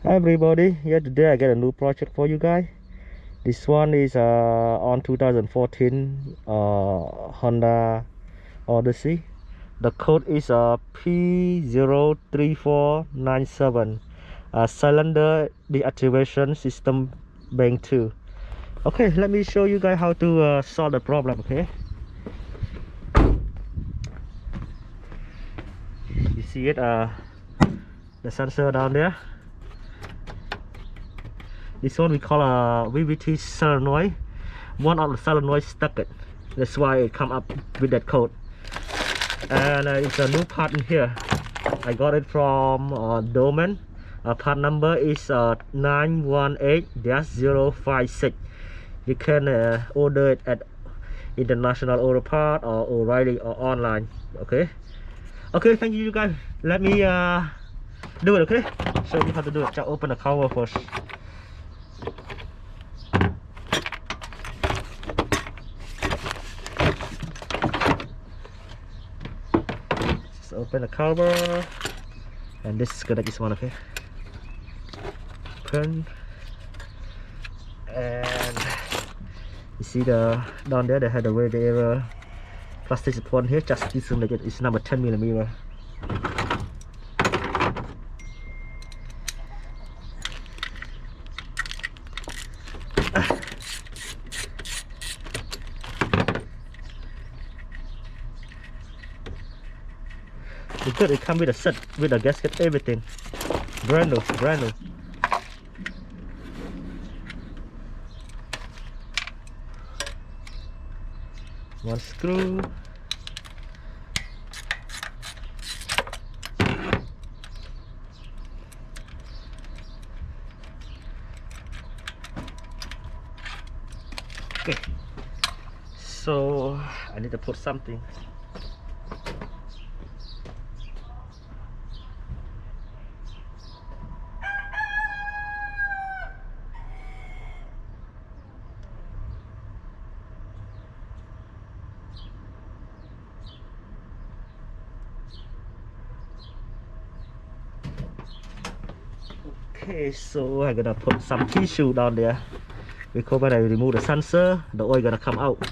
Hi everybody, yeah, today I got a new project for you guys. This one is on 2014 Honda Odyssey. The code is P3497, cylinder deactivation system bank 2. Okay, let me show you guys how to solve the problem. Okay, you see it, the sensor down there. This one we call a VVT solenoid. One of the solenoid stuck it. That's why it come up with that code. And it's a new part in here. I got it from Domain. Part number is 918-056. You can order it at International Auto Part or O'Reilly or online. Okay. Okay, thank you guys. Let me do it. Okay. Show you how to do it. Just open the cover first. Open the cover, and this is gonna be this one. Okay, open, and you see the down there they had the radiator plastic support here. Just this one, like it's number 10mm. Because it comes with a set, with a gasket, everything. Brand new, brand new. One screw. Okay. So I need to put something. Okay, so I'm gonna put some tissue down there because when I remove the sensor, the oil gonna come out.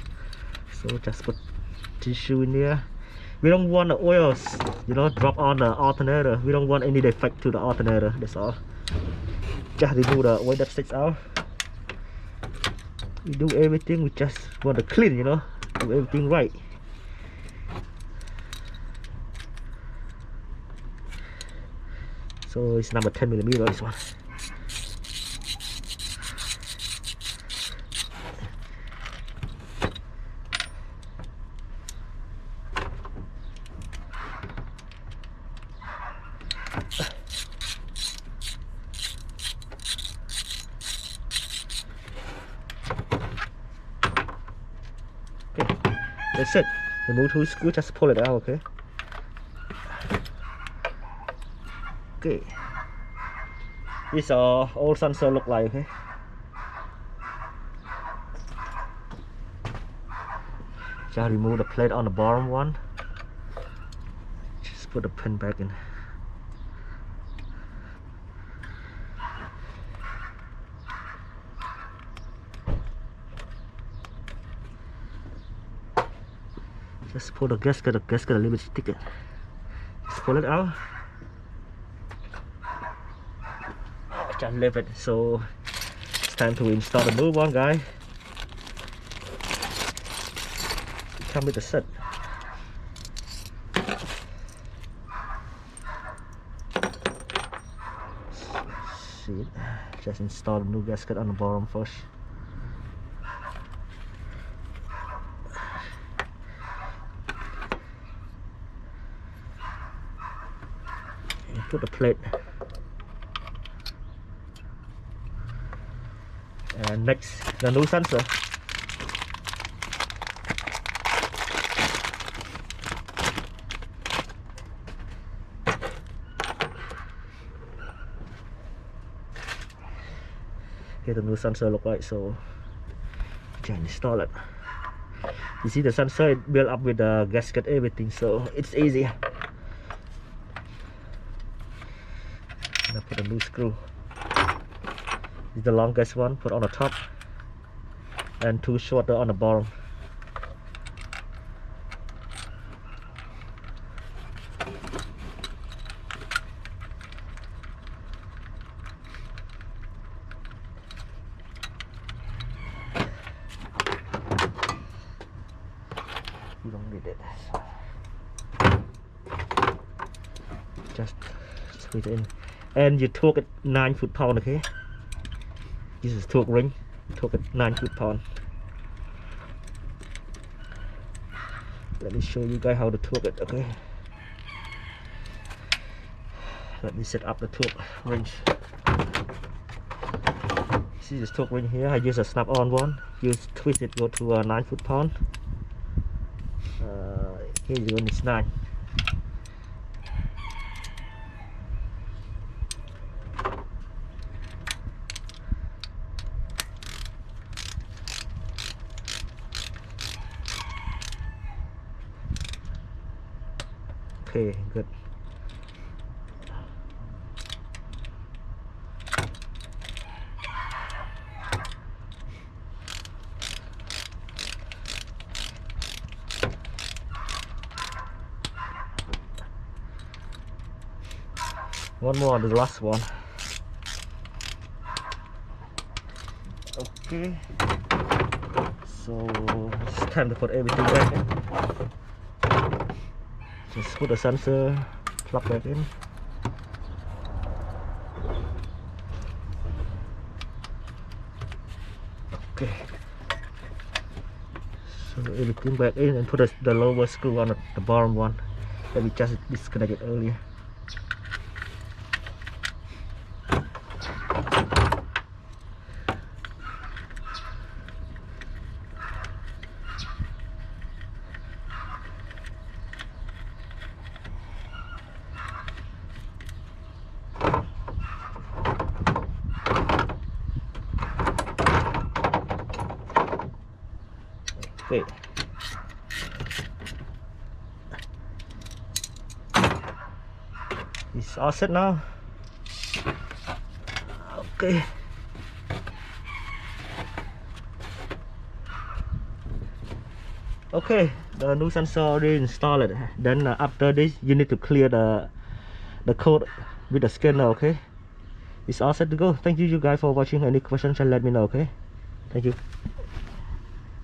So just put tissue in there. We don't want the oils, drop on the alternator. We don't want any defect to the alternator. That's all. Just remove the oil that sticks out. We do everything. We just want to clean, do everything right. So it's number 10mm, this one. Okay, that's it. Remove two screws, just pull it out, okay? Okay, this old sensor look like. Okay, just remove the plate on the bottom one. Just put the pin back in. Just pull the gasket a little bit thicker. Just pull it out. Just leave it. So it's time to install the new one, guys. Come with the set. See it. Just install the new gasket on the bottom first. And put the plate. And next, the new sensor. Okay, the new sensor look like so. Just install it. You see the sensor built up with the gasket, everything, so it's easy. And I put a new screw. is the longest one, put on the top, and 2 shorter on the bottom. You don't need it. Just squeeze it in, and you torque it 9 foot-pound. Okay, this is torque ring. Torque it 9 foot-pound. Let me show you guys how to torque it. Okay, let me set up the torque wrench. See this torque ring here? I use a snap-on one. You twist it, go to 9 foot-pound. Here you go, it's 9. Okay, good. One more, the last one. Okay, so it's time to put everything back in. Just put the sensor plug back in. Okay, so everything back in, and put the lower screw on the bottom one that we just disconnected earlier. Okay. It's all set now. Okay. Okay, the new sensor already installed. Then after this, you need to clear the code with the scanner. Okay, it's all set to go. Thank you guys for watching. Any questions, let me know. Okay, thank you.